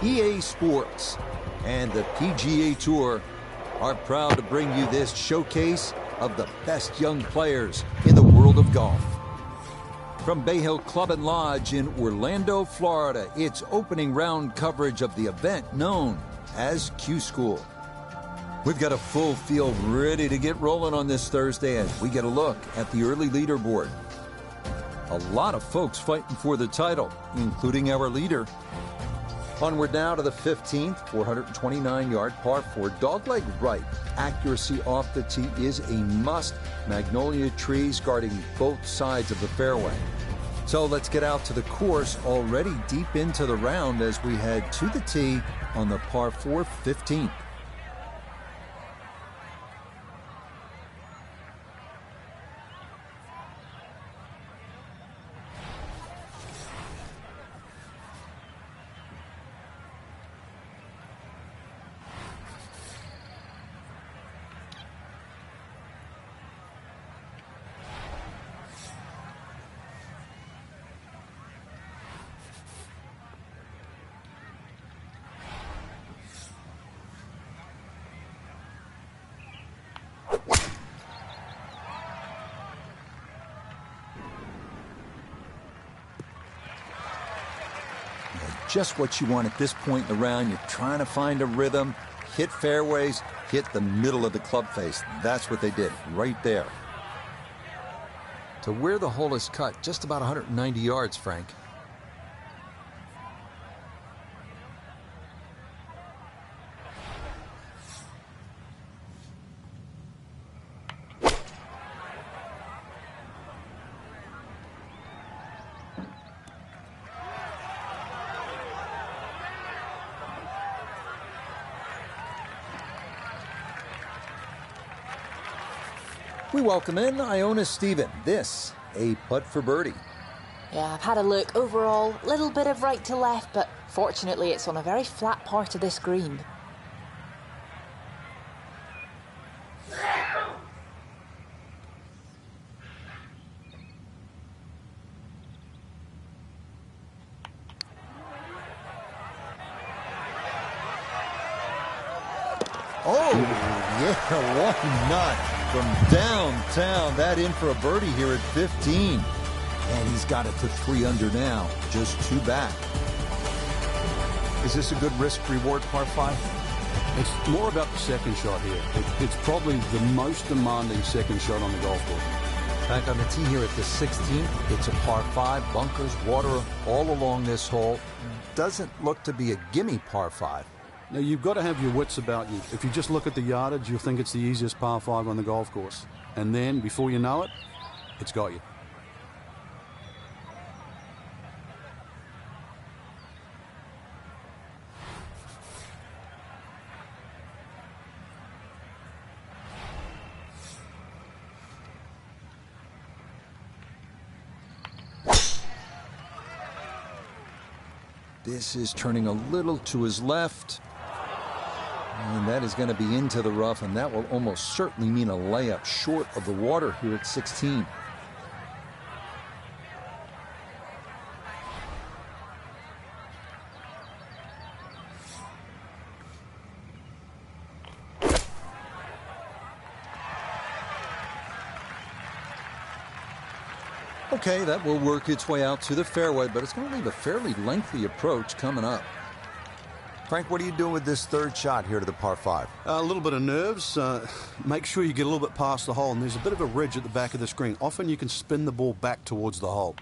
EA Sports and the PGA Tour are proud to bring you this showcase of the best young players in the world of golf. From Bay Hill Club and Lodge in Orlando, Florida, it's opening round coverage of the event known as Q School. We've got a full field ready to get rolling on this Thursday as we get a look at the early leaderboard. A lot of folks fighting for the title, including our leader. Onward now to the 15th, 429-yard par 4, dogleg right. Accuracy off the tee is a must. Magnolia trees guarding both sides of the fairway. So let's get out to the course, already deep into the round as we head to the tee on the par 4 15th. Just what you want at this point in the round. You're trying to find a rhythm, hit fairways, hit the middle of the club face. That's what they did right there. To where the hole is cut, just about 190 yards, Frank. We welcome in Iona Stephen. This, a putt for birdie. Yeah, I've had a look. Overall, a little bit of right to left, but fortunately it's on a very flat part of this green. Oh, yeah, why not? From downtown, that in for a birdie here at 15. And he's got it to 3 under now, just 2 back. Is this a good risk-reward par 5? It's more about the second shot here. It's probably the most demanding second shot on the golf course. Back on the tee here at the 16th, it's a par 5, bunkers, water all along this hole. Doesn't look to be a gimme par 5. Now, you've got to have your wits about you. If you just look at the yardage, you'll think it's the easiest par 5 on the golf course. And then, before you know it, it's got you. This is turning a little to his left. And that is going to be into the rough, and that will almost certainly mean a layup short of the water here at 16. Okay, that will work its way out to the fairway, but it's going to leave a fairly lengthy approach coming up. Frank, what are you doing with this third shot here to the par 5? A little bit of nerves. Make sure you get a little bit past the hole, and there's a bit of a ridge at the back of the screen. Often you can spin the ball back towards the hole.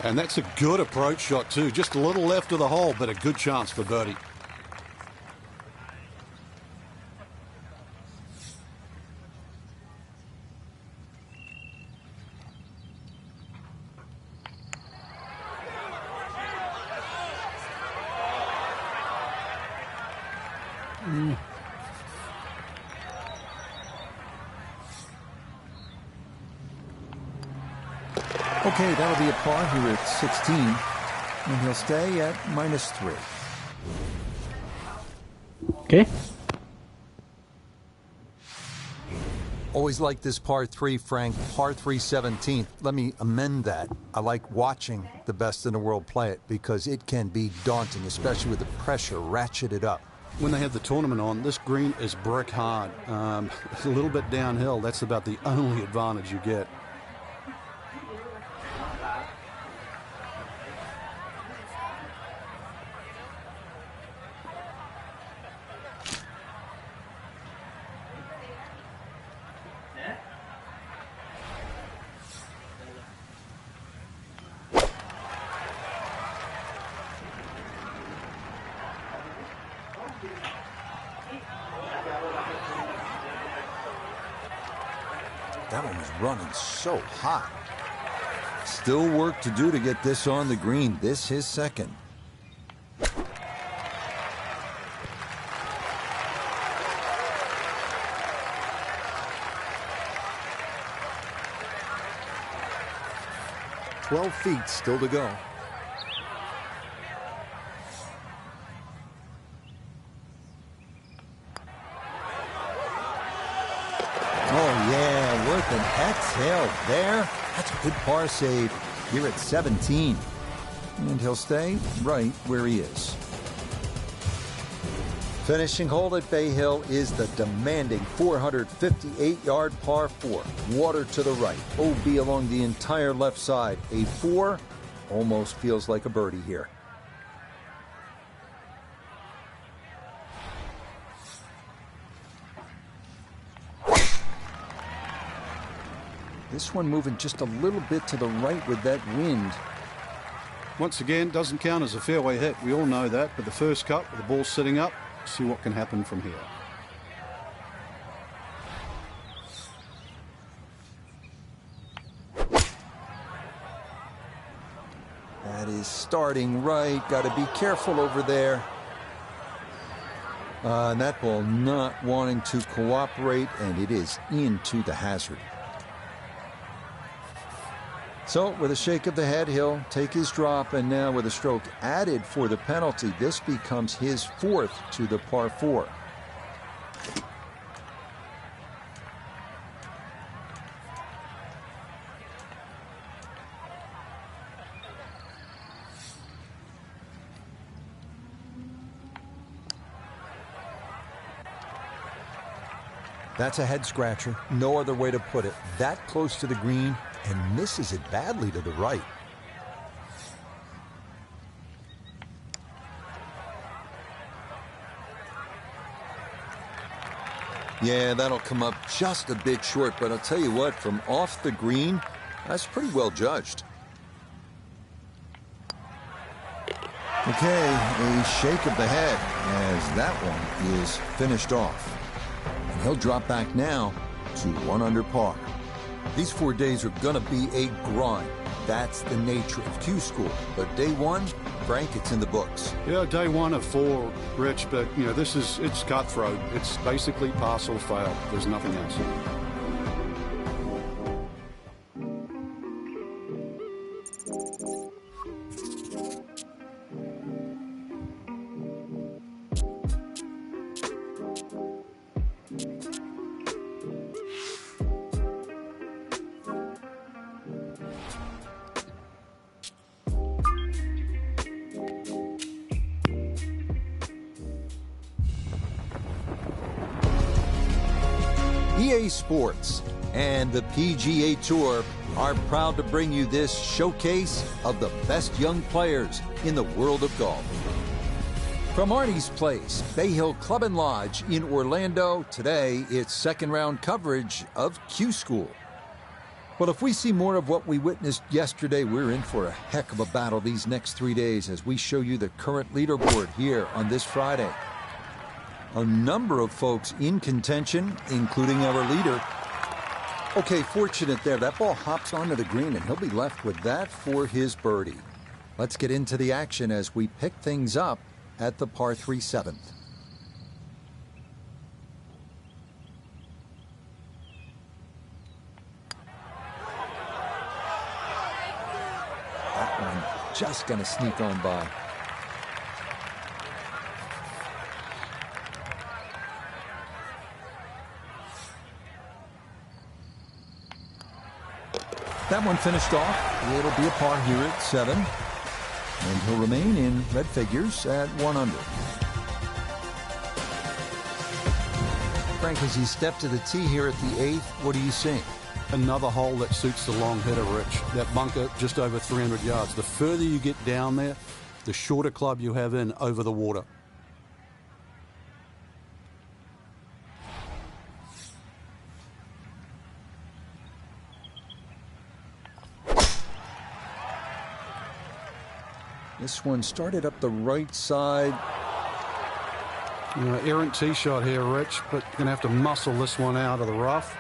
And that's a good approach shot, too. Just a little left of the hole, but a good chance for birdie. Okay, that'll be a par here at 16, and he'll stay at -3. Okay. Always like this par 3, Frank. Par 3 17th. Let me amend that. I like watching the best in the world play it because it can be daunting, especially with the pressure ratcheted up. When they have the tournament on, this green is brick hard. It's a little bit downhill. That's about the only advantage you get. That one was running so hot. Still work to do to get this on the green. This his second. "12 feet still to go." Oh, yeah, worth an exhale there. That's a good par save here at 17. And he'll stay right where he is. Finishing hole at Bay Hill is the demanding 458-yard par 4. Water to the right. OB along the entire left side. A 4 almost feels like a birdie here. This one moving just a little bit to the right with that wind. Once again, doesn't count as a fairway hit. We all know that. But the first cut, with the ball sitting up, see what can happen from here. That is starting right. Got to be careful over there. And that ball not wanting to cooperate, and it is into the hazard. So with a shake of the head, he'll take his drop, and now with a stroke added for the penalty, this becomes his 4th to the par 4. That's a head scratcher. No other way to put it. That close to the green and misses it badly to the right. Yeah, that'll come up just a bit short, but I'll tell you what, from off the green, that's pretty well judged. Okay, a shake of the head as that one is finished off. And he'll drop back now to 1 under par. These 4 days are going to be a grind. That's the nature of Q School. But day 1, Frank, it's in the books. Yeah, day 1 of 4, Rich, but, you know, it's cutthroat. It's basically pass or fail. There's nothing else. EA Sports and the PGA Tour are proud to bring you this showcase of the best young players in the world of golf. From Arnie's Place, Bay Hill Club and Lodge in Orlando, today it's second round coverage of Q School. Well, if we see more of what we witnessed yesterday, we're in for a heck of a battle these next 3 days as we show you the current leaderboard here on this Friday. A number of folks in contention, including our leader. Okay, fortunate there. That ball hops onto the green, and he'll be left with that for his birdie. Let's get into the action as we pick things up at the par 3 7th. That one just going to sneak on by. That one finished off. It'll be a par here at 7. And he'll remain in red figures at 1 under. Frank, as you step to the tee here at the 8th, what are you seeing? Another hole that suits the long hitter, Rich. That bunker just over 300 yards. The further you get down there, the shorter club you have in over the water. This one started up the right side. Errant tee shot here, Rich, but you're going to have to muscle this one out of the rough.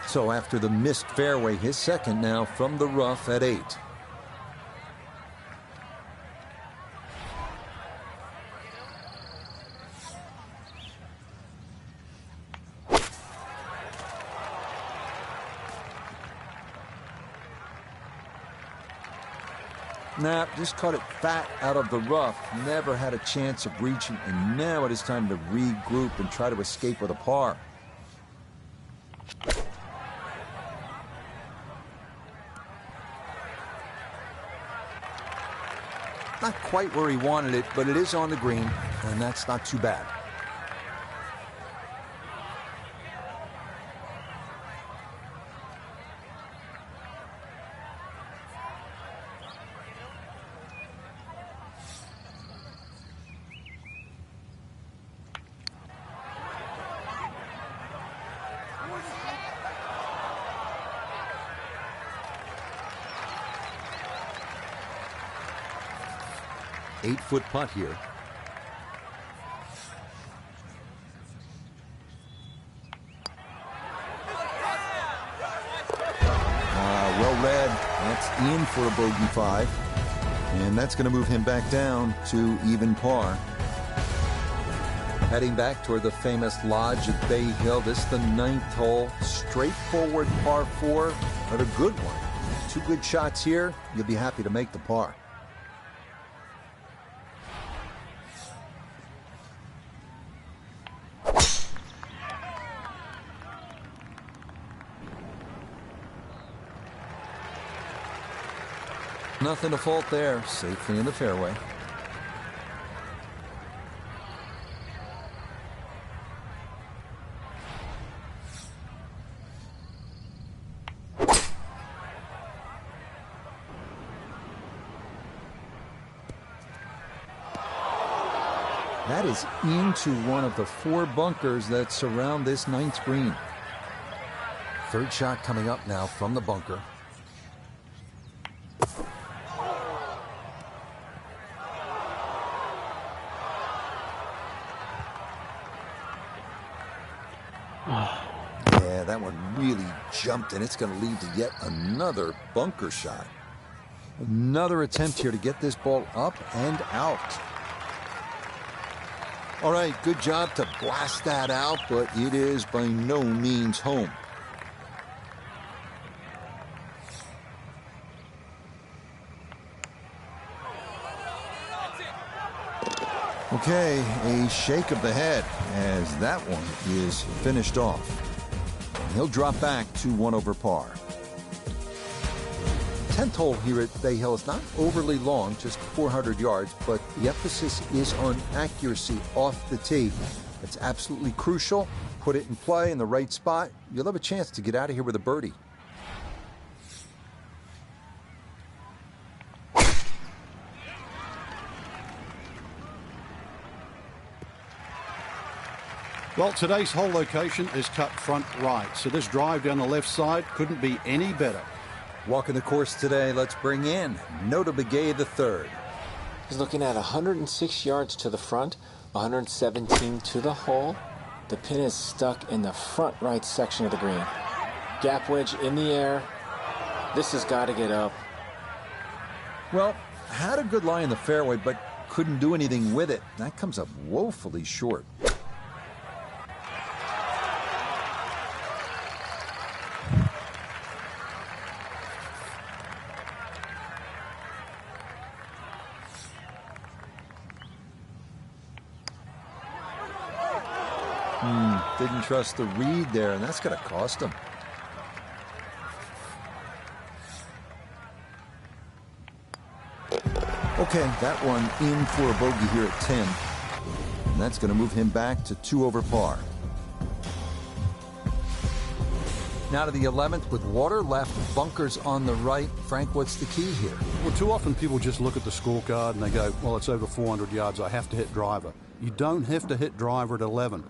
So after the missed fairway, his second now from the rough at 8. Nah, just caught it fat out of the rough. Never had a chance of reaching, and now it is time to regroup and try to escape with a par. Not quite where he wanted it, but it is on the green, and that's not too bad. Eight-foot putt here. Well read. That's in for a bogey 5. And that's going to move him back down to even par. Heading back toward the famous lodge at Bay Hill. This is the 9th hole. Straightforward par 4, but a good one. 2 good shots here. You'll be happy to make the par. Nothing to fault there. Safely in the fairway. That is into one of the 4 bunkers that surround this 9th green. Third shot coming up now from the bunker. Yeah, that one really jumped, and it's going to lead to yet another bunker shot. Another attempt here to get this ball up and out. All right, good job to blast that out, but it is by no means home. Okay, a shake of the head as that one is finished off. He'll drop back to 1 over par. 10th hole here at Bay Hill is not overly long, just 400 yards, but the emphasis is on accuracy off the tee. It's absolutely crucial. Put it in play in the right spot. You'll have a chance to get out of here with a birdie. Well, today's hole location is cut front right, so this drive down the left side couldn't be any better. Walking the course today, let's bring in Nota Begay III. He's looking at 106 yards to the front, 117 to the hole. The pin is stuck in the front right section of the green. Gap wedge in the air. This has got to get up. Well, had a good lie in the fairway, but couldn't do anything with it. That comes up woefully short. Didn't trust the read there, and that's going to cost him. Okay, that one in for a bogey here at 10. And that's going to move him back to 2 over par. Now to the 11th with water left, bunkers on the right. Frank, what's the key here? Well, too often people just look at the scorecard and they go, well, it's over 400 yards, I have to hit driver. You don't have to hit driver at 11.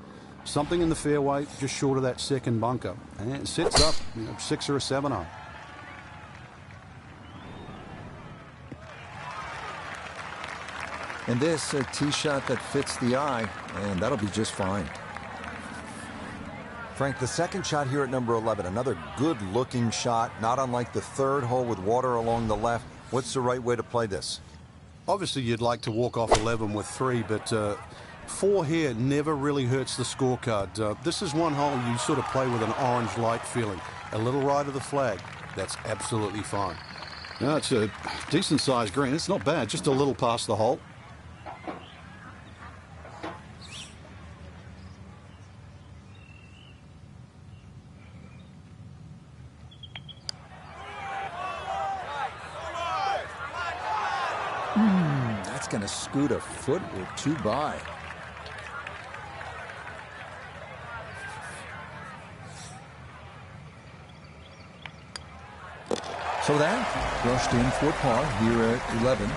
Something in the fairway, just short of that second bunker. And it sets up 6 or a 7 iron. And this, a tee shot that fits the eye, and that'll be just fine. Frank, the second shot here at number 11, another good-looking shot, not unlike the third hole with water along the left. What's the right way to play this? Obviously, you'd like to walk off 11 with 3, but 4 here never really hurts the scorecard. This is one hole you sort of play with an orange light feeling. A little right of the flag, that's absolutely fine. Yeah, it's a decent-sized green. It's not bad, just a little past the hole. That's going to scoot a foot or 2 by. So that brushed in for par here at 11.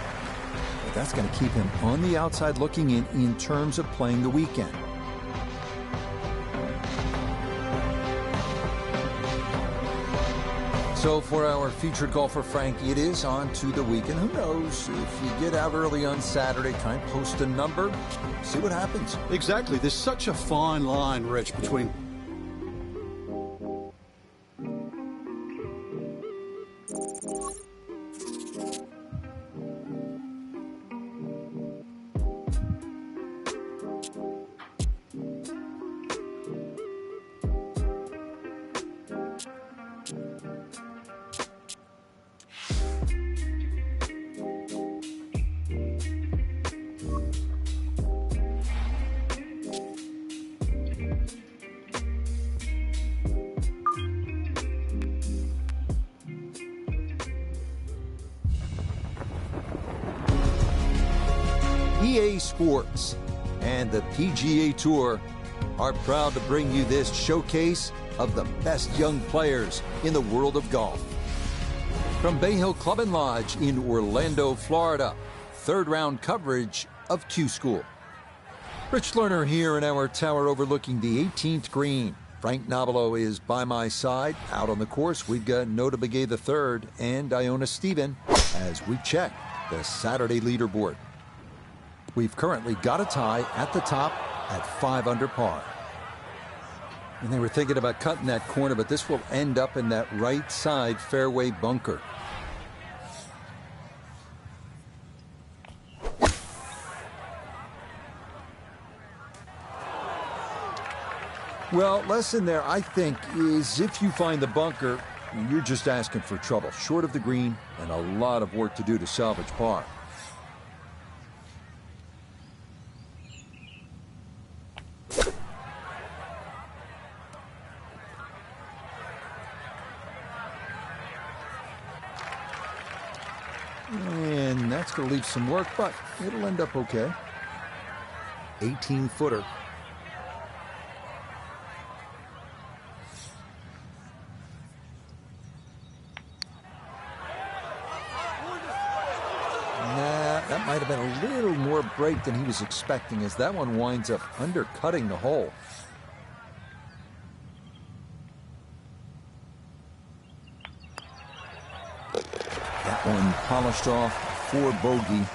But that's going to keep him on the outside looking in terms of playing the weekend. So for our featured golfer, Frank, it is on to the weekend. Who knows? If you get out early on Saturday, try and post a number, see what happens. Exactly. There's such a fine line, Rich, between... EA Sports and the PGA Tour are proud to bring you this showcase of the best young players in the world of golf. From Bay Hill Club and Lodge in Orlando, Florida, third round coverage of Q School. Rich Lerner here in our tower overlooking the 18th green. Frank Nobilo is by my side. Out on the course, we've got Nota Begay III and Iona Stephen as we check the Saturday leaderboard. We've currently got a tie at the top at 5 under par. And they were thinking about cutting that corner, but this will end up in that right side fairway bunker. Well, lesson there, I think, is if you find the bunker, you're just asking for trouble. Short of the green and a lot of work to do to salvage par. And that's going to leave some work, but it'll end up okay. 18-footer. That might have been a little more break than he was expecting, as that one winds up undercutting the hole. That one polished off for bogey,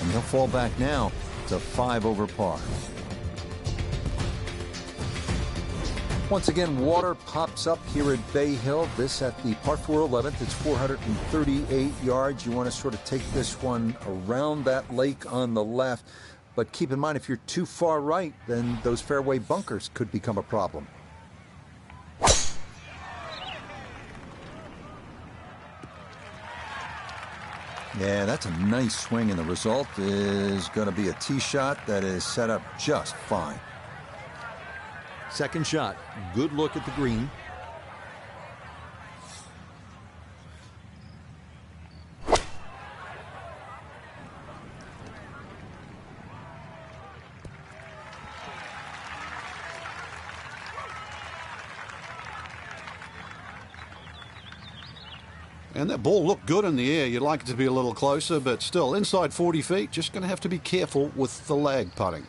and he'll fall back now to 5 over par. Once again, water pops up here at Bay Hill. This at the par 4 11th. It's 438 yards. You want to sort of take this one around that lake on the left. But keep in mind, if you're too far right, then those fairway bunkers could become a problem. Yeah, that's a nice swing, and the result is going to be a tee shot that is set up just fine. Second shot, good look at the green. And that ball looked good in the air. You'd like it to be a little closer, but still, inside 40 feet, just going to have to be careful with the lag putting.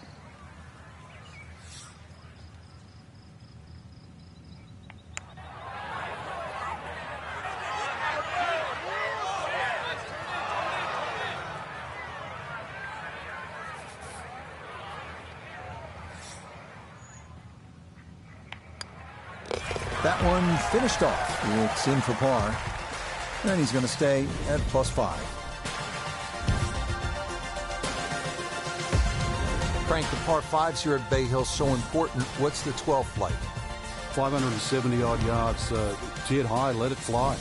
That one finished off. It's in for par. And he's going to stay at +5. Frank, the par 5s here at Bay Hill so important. What's the 12th like? 570 odd yards. Tee it high, let it fly.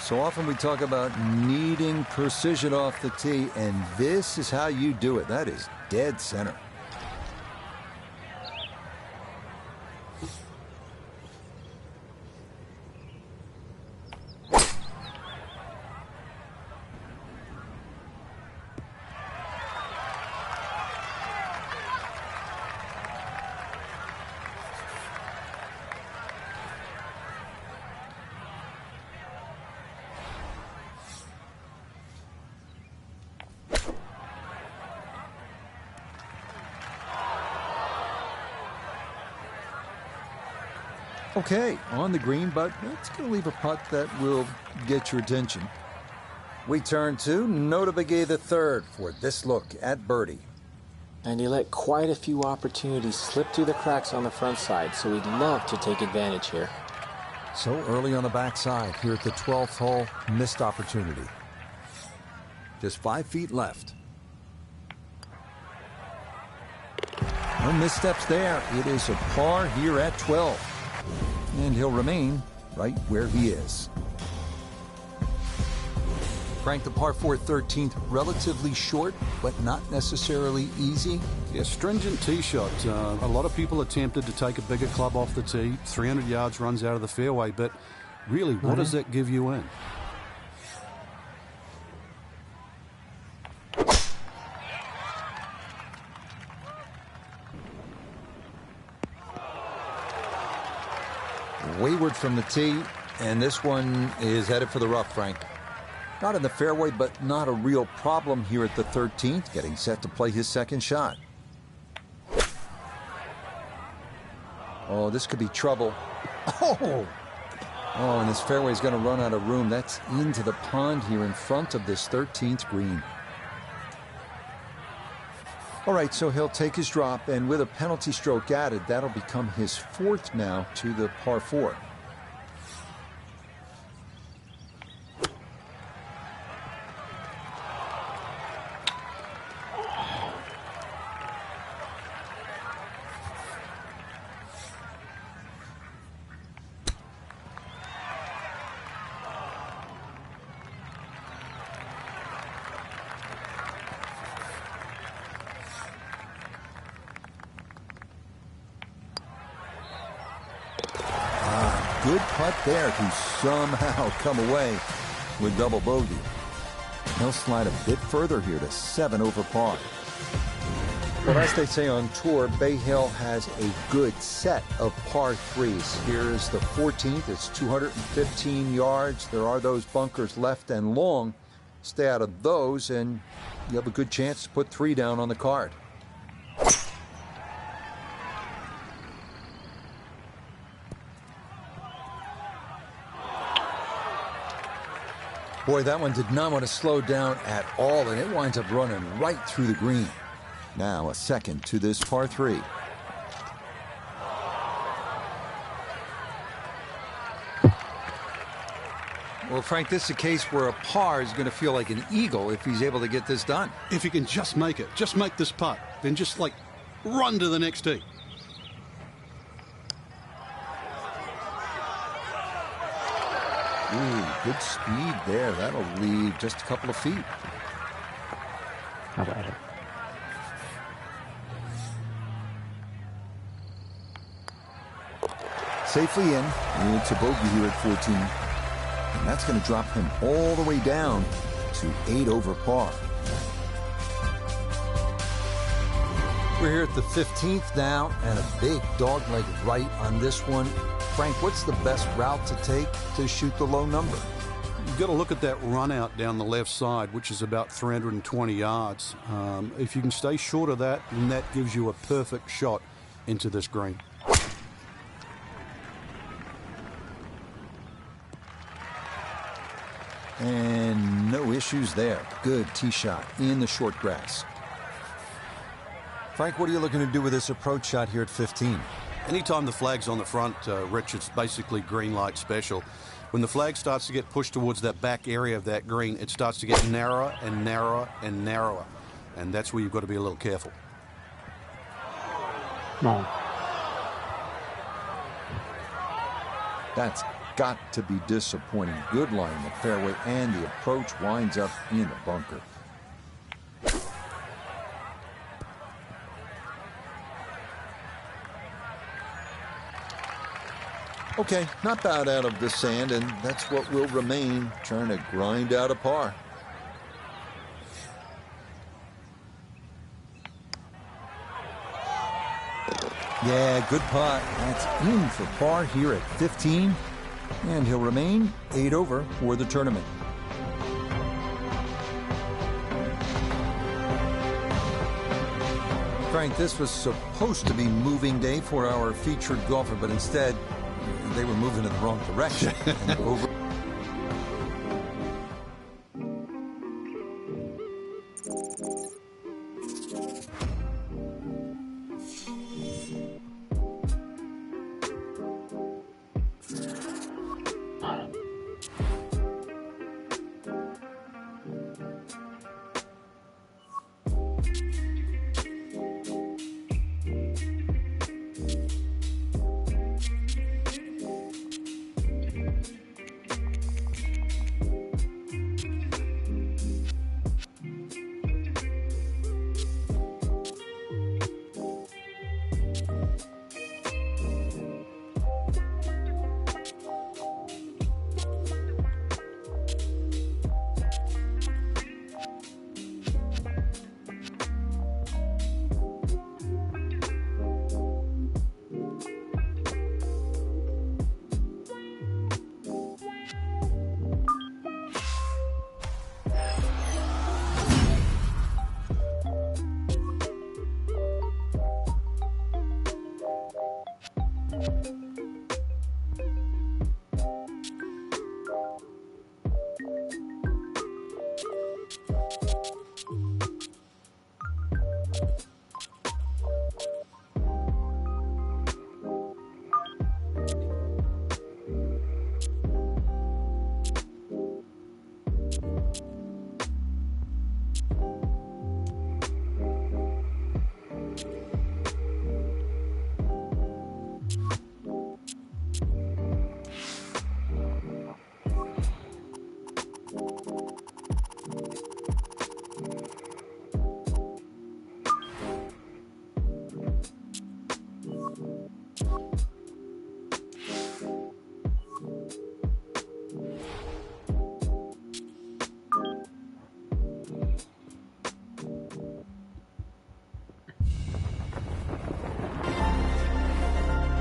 So often we talk about needing precision off the tee, and this is how you do it. That is dead center. Okay, on the green, but it's going to leave a putt that will get your attention. We turn to Nota Begay the third for this look at birdie. And he let quite a few opportunities slip through the cracks on the front side, so he'd love to take advantage here. So early on the backside here at the 12th hole, missed opportunity. Just 5 feet left. No missteps there. It is a par here at 12. And he'll remain right where he is. Frank, the par 4 13th, relatively short, but not necessarily easy. Yeah, stringent tee shot. A lot of people are tempted to take a bigger club off the tee. 300 yards runs out of the fairway, but really, what does that give you in? Wayward from the tee, and this one is headed for the rough, Frank. Not in the fairway, but not a real problem here at the 13th, getting set to play his second shot. Oh, this could be trouble. Oh, and this fairway is going to run out of room. That's into the pond here in front of this 13th green. All right, so he'll take his drop, and with a penalty stroke added, that'll become his fourth now to the par 4. Good putt there to somehow come away with double bogey. He'll slide a bit further here to 7 over par. Well, as they say on tour, Bay Hill has a good set of par 3s. Here is the 14th. It's 215 yards. There are those bunkers left and long. Stay out of those, and you have a good chance to put 3 down on the card. Boy, that one did not want to slow down at all, and it winds up running right through the green. Now a second to this par 3. Well, Frank, this is a case where a par is going to feel like an eagle if he's able to get this done. If he can just make it, just make this putt, then just like run to the next tee. Ooh, good speed there. That'll leave just a couple of feet. How about it? Safely in. It's a bogey here at 14. And that's going to drop him all the way down to 8 over par. We're here at the 15th now, and a big dogleg right on this one. Frank, what's the best route to take to shoot the low number? You've got to look at that run out down the left side, which is about 320 yards. If you can stay short of that, then that gives you a perfect shot into this green. And no issues there. Good tee shot in the short grass. Frank, what are you looking to do with this approach shot here at 15? Anytime the flag's on the front, Rich, it's basically green light special. When the flag starts to get pushed towards that back area of that green, it starts to get narrower and narrower and narrower. And that's where you've got to be a little careful. No. That's got to be disappointing. Good line in the fairway, and the approach winds up in the bunker. Okay, not bad out of the sand, and that's what will remain, trying to grind out a par. Yeah, good putt. That's in for par here at 15, and he'll remain 8 over for the tournament. Frank, this was supposed to be moving day for our featured golfer, but instead they were moving in the wrong direction. And over.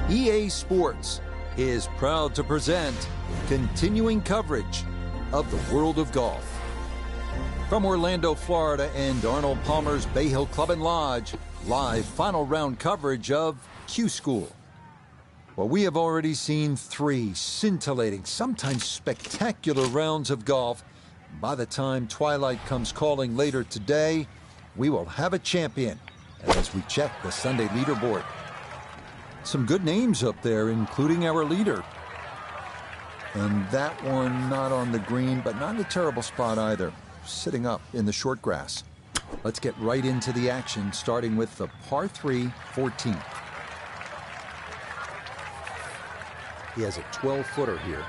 EA Sports is proud to present continuing coverage of the world of golf. From Orlando, Florida, and Arnold Palmer's Bay Hill Club and Lodge, live final round coverage of Q School. Well, we have already seen 3 scintillating, sometimes spectacular rounds of golf. By the time twilight comes calling later today, we will have a champion as we check the Sunday leaderboard. Some good names up there, including our leader. And that one not on the green, but not in a terrible spot either. Sitting up in the short grass. Let's get right into the action, starting with the par 3 14th. He has a 12-footer here.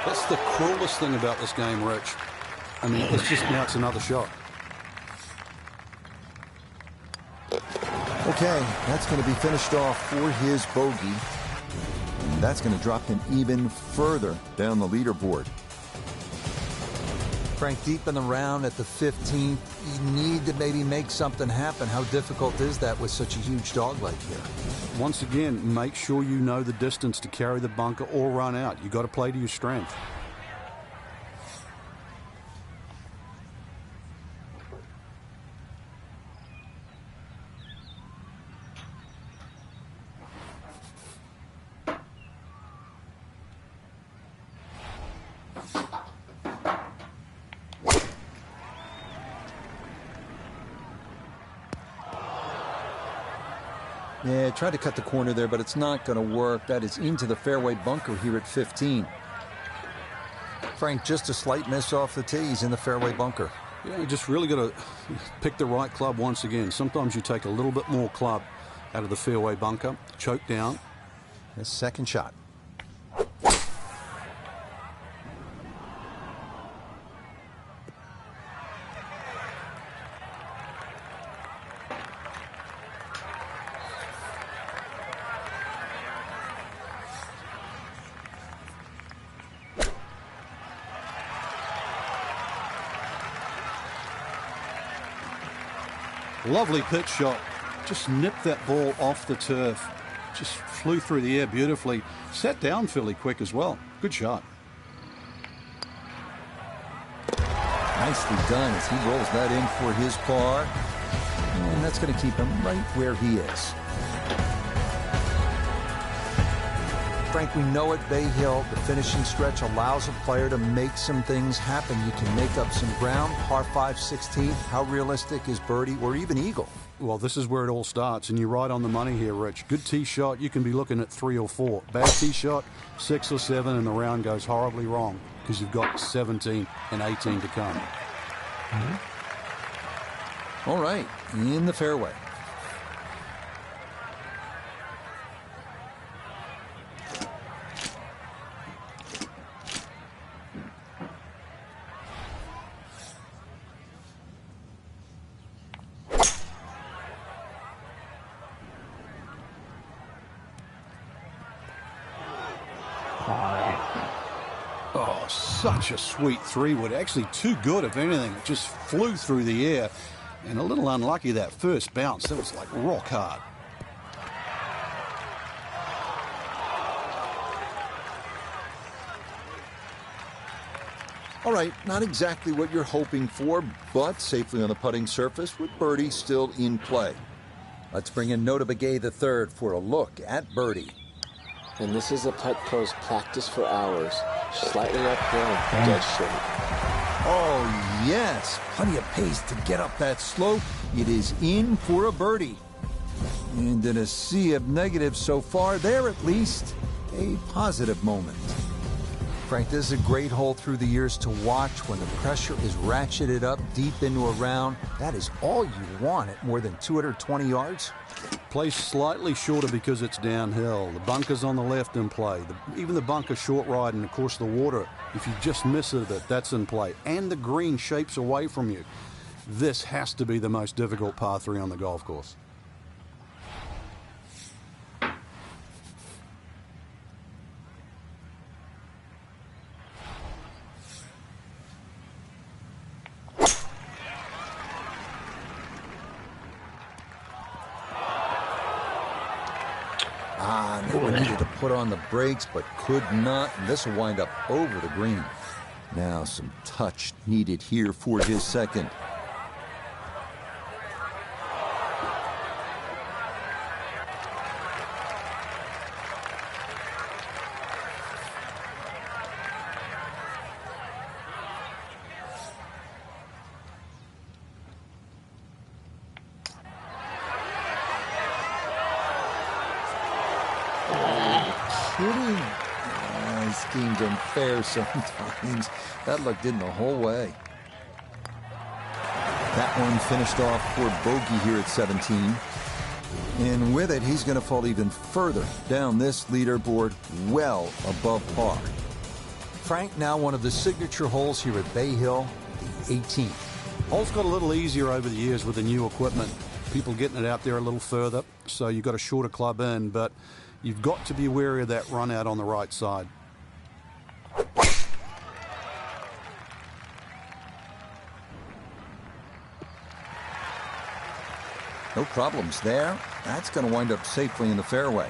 That's the cruelest thing about this game, Rich. I mean, it's just now it's another shot. Okay, that's going to be finished off for his bogey. And that's going to drop him even further down the leaderboard. Frank, deep in the round at the 15th, you need to maybe make something happen. How difficult is that with such a huge dog like here? Once again, make sure you know the distance to carry the bunker or run out. You've got to play to your strength. Yeah, tried to cut the corner there, but it's not going to work. That is into the fairway bunker here at 15. Frank, just a slight miss off the tee. He's in the fairway bunker. Yeah, you just really got to pick the right club once again. Sometimes you take a little bit more club out of the fairway bunker, choke down. His second shot. Lovely pitch shot. Just nipped that ball off the turf. Just flew through the air beautifully. Sat down fairly quick as well. Good shot. Nicely done as he rolls that in for his par. And that's going to keep him right where he is. Frank, we know at Bay Hill, the finishing stretch allows a player to make some things happen. You can make up some ground. Par 5, 16th. How realistic is birdie or even eagle? Well, this is where it all starts, and you're right on the money here, Rich. Good tee shot, you can be looking at 3 or 4. Bad tee shot, 6 or 7, and the round goes horribly wrong because you've got 17 and 18 to come. All right, in the fairway. Oh, such a sweet 3-wood. Actually too good, if anything. It just flew through the air. And a little unlucky that first bounce. That was like rock hard. All right, not exactly what you're hoping for, but safely on the putting surface with birdie still in play. Let's bring in Nota Begay III for a look at birdie. And this is a putt pros practice for hours. Slightly uphill and dead straight. Oh, yes. Plenty of pace to get up that slope. It is in for a birdie. And in a sea of negatives so far, there at least a positive moment. Frank, this is a great hole through the years to watch when the pressure is ratcheted up deep into a round. That is all you want at more than 220 yards. Plays slightly shorter because it's downhill. The bunker's on the left in play. Even the bunker short right, and of course the water, if you just miss it, that's in play. And the green shapes away from you. This has to be the most difficult par 3 on the golf course. Never needed to put on the brakes, but could not. This will wind up over the green. Now some touch needed here for his second. Kidding? This game's unfair sometimes. That looked in the whole way. That one finished off for bogey here at 17. And with it, he's going to fall even further down this leaderboard, well above par. Frank, now one of the signature holes here at Bay Hill, the 18th. Hole's got a little easier over the years with the new equipment. people getting it out there a little further, so you've got a shorter club in, but you've got to be wary of that run out on the right side. No problems there. That's going to wind up safely in the fairway.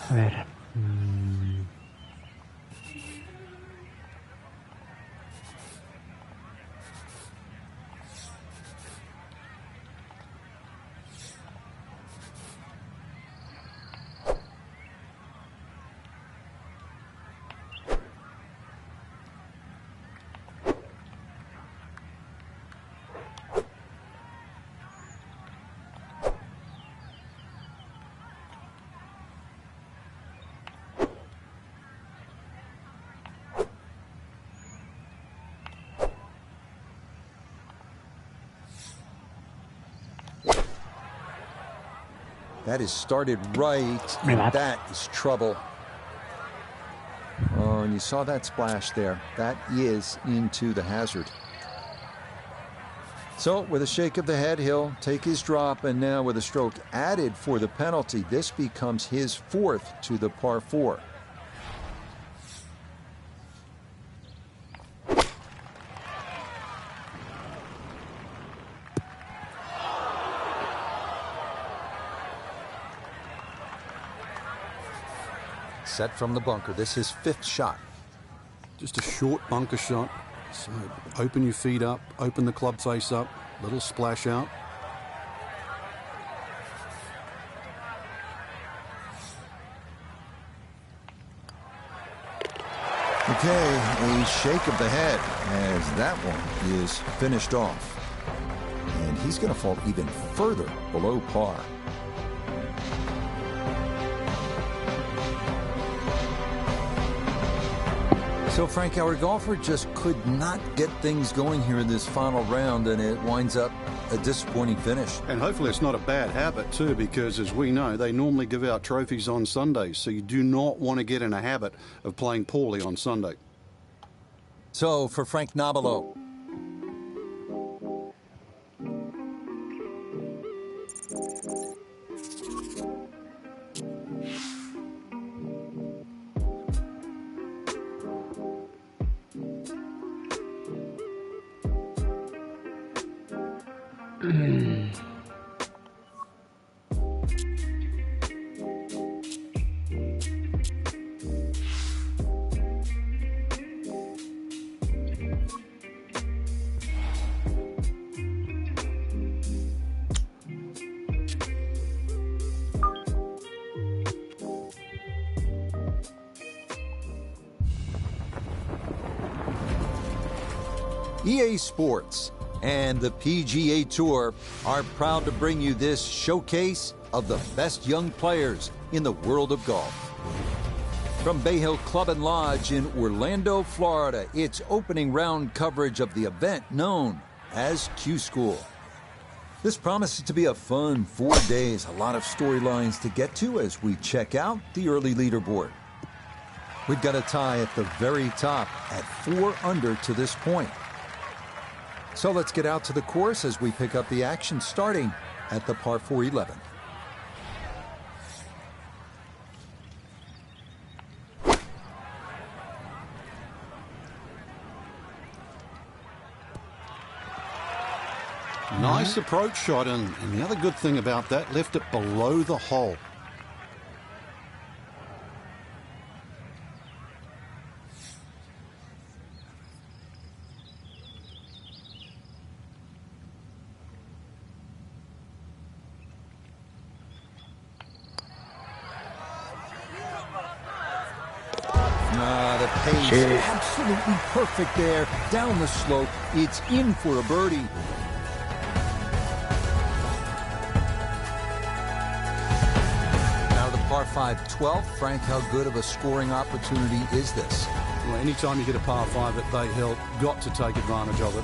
A ver. That is started right, and that is trouble. Oh, and you saw that splash there. That is into the hazard. So, with a shake of the head, he'll take his drop, and now with a stroke added for the penalty, this becomes his fourth to the par 4. Set from the bunker. This is his 5th shot. Just a short bunker shot. So open your feet up, open the club face up, little splash out. Okay, a shake of the head as that one is finished off. And he's going to fall even further below par. So, Frank, our golfer just could not get things going here in this final round, and it winds up a disappointing finish. And hopefully it's not a bad habit, too, because as we know, they normally give out trophies on Sundays, so you do not want to get in a habit of playing poorly on Sunday. So, for Frank Nobilo, EA Sports and the PGA Tour are proud to bring you this showcase of the best young players in the world of golf. From Bay Hill Club and Lodge in Orlando, Florida, it's opening round coverage of the event known as Q School. This promises to be a fun 4 days, a lot of storylines to get to as we check out the early leaderboard. We've got a tie at the very top at 4 under to this point. So let's get out to the course as we pick up the action starting at the par 4 11. Nice approach shot, and the other good thing about that, left it below the hole. The pace absolutely perfect there. Down the slope, it's in for a birdie. Now the par 5 12th. Frank, how good of a scoring opportunity is this? Well, anytime you get a par 5 at Bay Hill, got to take advantage of it.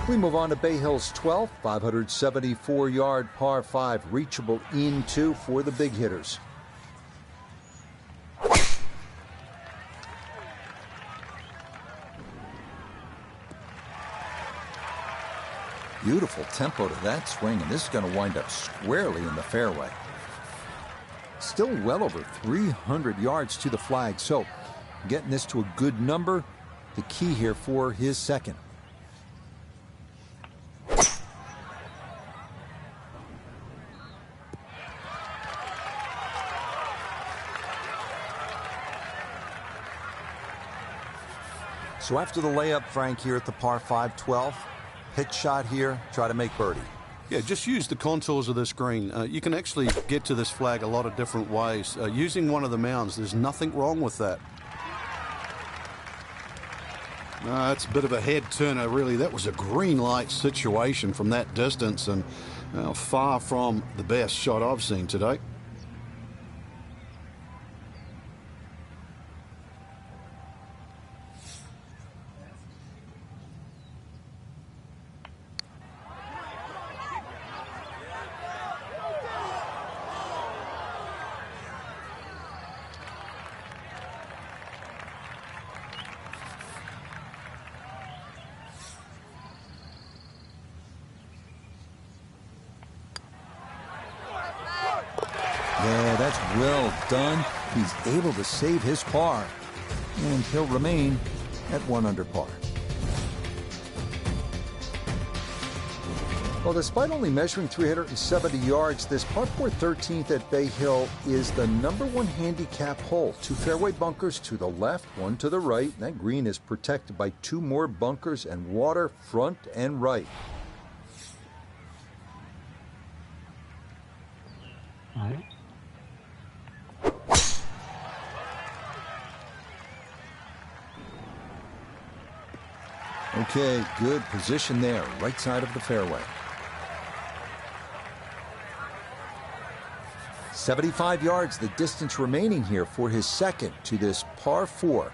We move on to Bay Hill's 12th, 574-yard par 5, reachable in-2 for the big hitters. Beautiful tempo to that swing, and this is going to wind up squarely in the fairway. Still well over 300 yards to the flag, so getting this to a good number, the key here for his second. So after the layup, Frank, here at the par 5 12, hit shot here, try to make birdie. Yeah, just use the contours of this green. You can actually get to this flag a lot of different ways. Using one of the mounds, there's nothing wrong with that. It's a bit of a head turner, really. That was a green light situation from that distance, and far from the best shot I've seen today. Yeah, that's well done. He's able to save his par, and he'll remain at 1 under par. Well, despite only measuring 370 yards, this par 4 13th at Bay Hill is the #1 handicap hole. 2 fairway bunkers to the left, 1 to the right. And that green is protected by 2 more bunkers and water front and right. All right. Okay, good position there, right side of the fairway. 75 yards, the distance remaining here for his second to this par 4.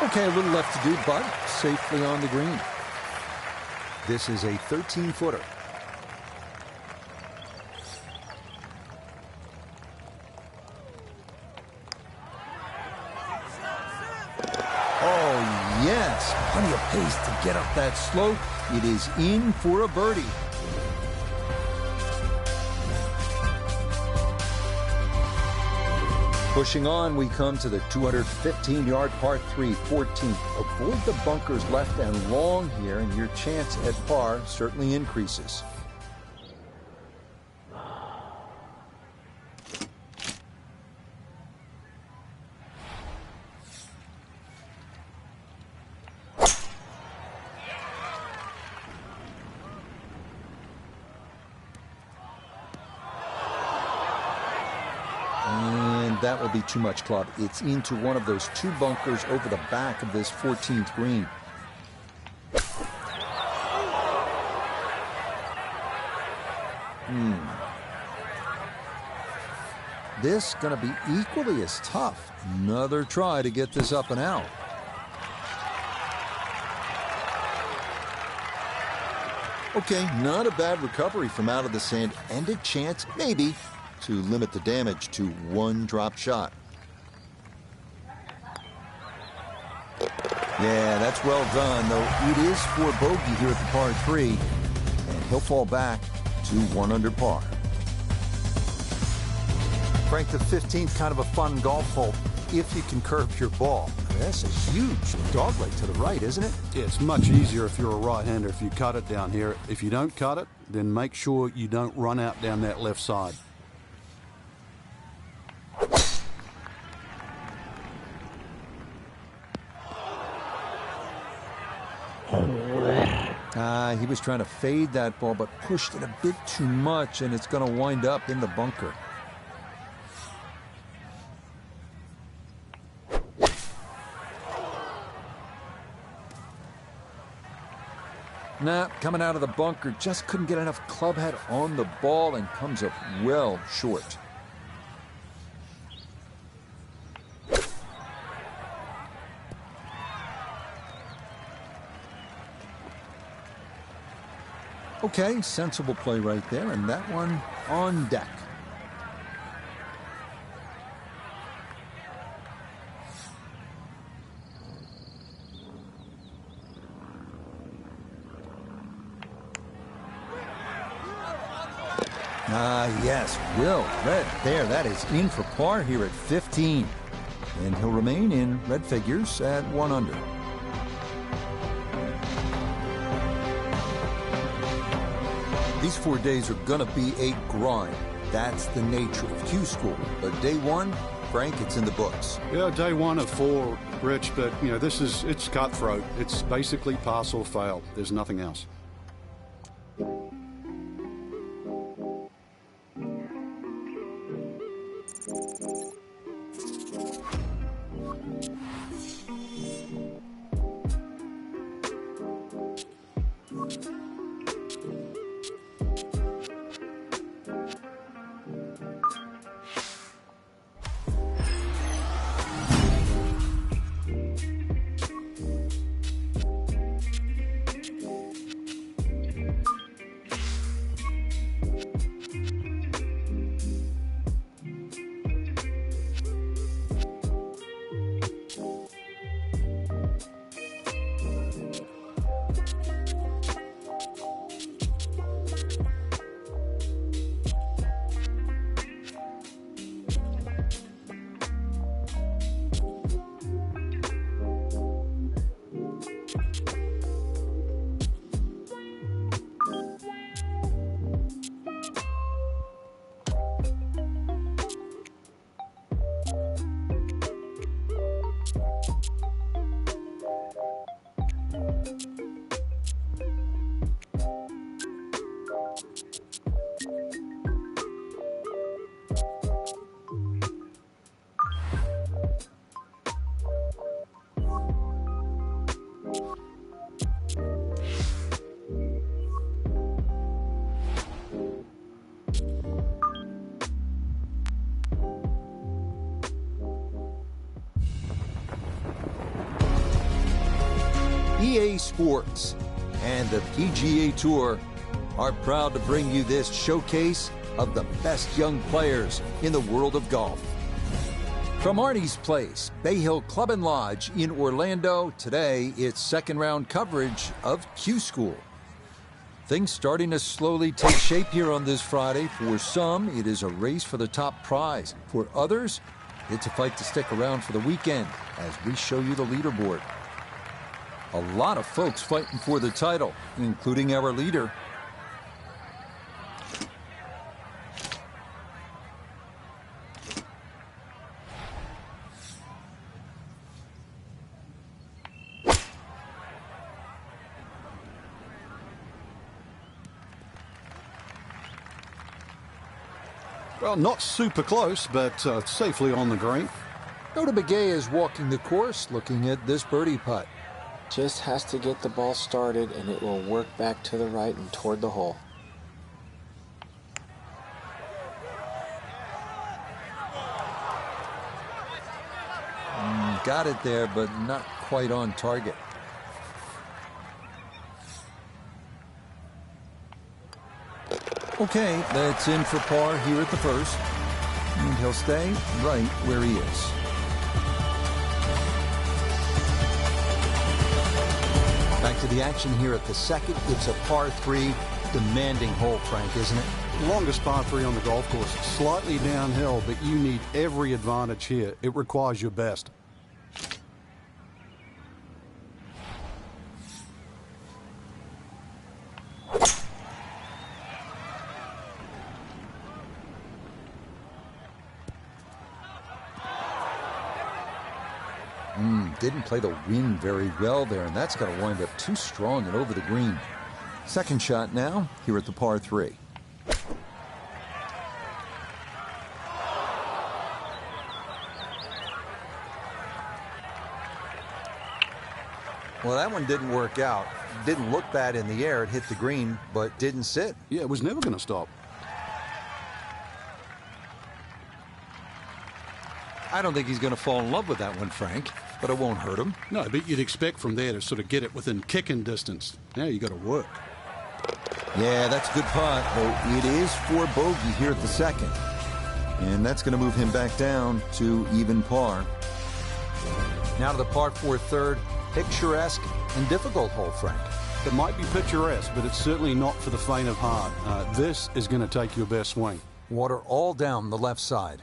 Okay, a little left to do, but safely on the green. This is a 13-footer. Yes, plenty of pace to get up that slope. It is in for a birdie. Pushing on, we come to the 215-yard par 3 14th. Avoid the bunkers left and long here, and your chance at par certainly increases. That will be too much, club. It's into one of those 2 bunkers over the back of this 14th green. This going to be equally as tough. Another try to get this up and out. Okay, not a bad recovery from out of the sand, and a chance, maybe, to limit the damage to 1 drop shot. Yeah, that's well done, though it is for bogey here at the par 3, and he'll fall back to 1 under par. Frank, the 15th, kind of a fun golf hole if you can curve your ball. That's a huge dogleg to the right, isn't it? Yeah, it's much easier if you're a right-hander if you cut it down here. If you don't cut it, then make sure you don't run out down that left side. He was trying to fade that ball, but pushed it a bit too much, and it's going to wind up in the bunker. Nah, coming out of the bunker, just couldn't get enough club head on the ball and comes up well short. Okay, sensible play right there, and that one on deck. Yes, Will Red there. That is in for par here at 15. And he'll remain in red figures at 1 under. These 4 days are going to be a grind. That's the nature of Q School. But day 1, Frank, it's in the books. Yeah, day 1 of 4, Rich, but, you know, it's cutthroat. It's basically pass or fail. There's nothing else. EA Sports and the PGA Tour are proud to bring you this showcase of the best young players in the world of golf. From Arnie's Place, Bay Hill Club and Lodge in Orlando, today it's second round coverage of Q School. Things starting to slowly take shape here on this Friday. For some, it is a race for the top prize. For others, it's a fight to stick around for the weekend as we show you the leaderboard. A lot of folks fighting for the title, including our leader. Well, not super close, but safely on the green. Nota Begay is walking the course, looking at this birdie putt. Just has to get the ball started and it will work back to the right and toward the hole. Got it there, but not quite on target. Okay, that's in for par here at the first. And he'll stay right where he is. Back to the action here at the second. It's a par 3, demanding hole, Frank, isn't it? Longest par 3 on the golf course. Slightly downhill, but you need every advantage here. It requires your best. Didn't play the wind very well there, and that's going to wind up too strong and over the green. Second shot now, here at the par 3. Well, that one didn't work out. Didn't look bad in the air. It hit the green, but didn't sit. Yeah, it was never going to stop. I don't think he's going to fall in love with that one, Frank, but it won't hurt him. No, but you'd expect from there to sort of get it within kicking distance. Now you got to work. Yeah, that's a good putt, though it is for bogey here at the second. And that's going to move him back down to even par. Now to the par 4 third. Picturesque and difficult hole, Frank. It might be picturesque, but it's certainly not for the faint of heart. This is going to take your best swing. Water all down the left side.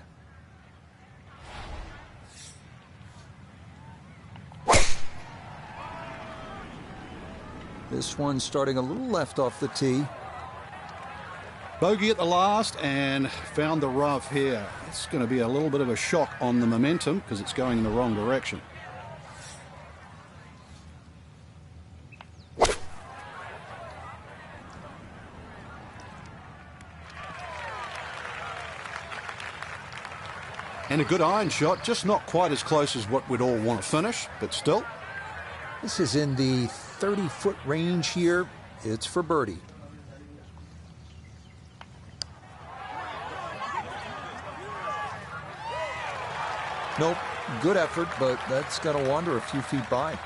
This one starting a little left off the tee. Bogey at the last and found the rough here. It's going to be a little bit of a shock on the momentum because it's going in the wrong direction. And a good iron shot, just not quite as close as what we'd all want to finish, but still. This is in the 30-foot range here. It's for birdie. Nope, good effort, but that's got to wander a few feet by.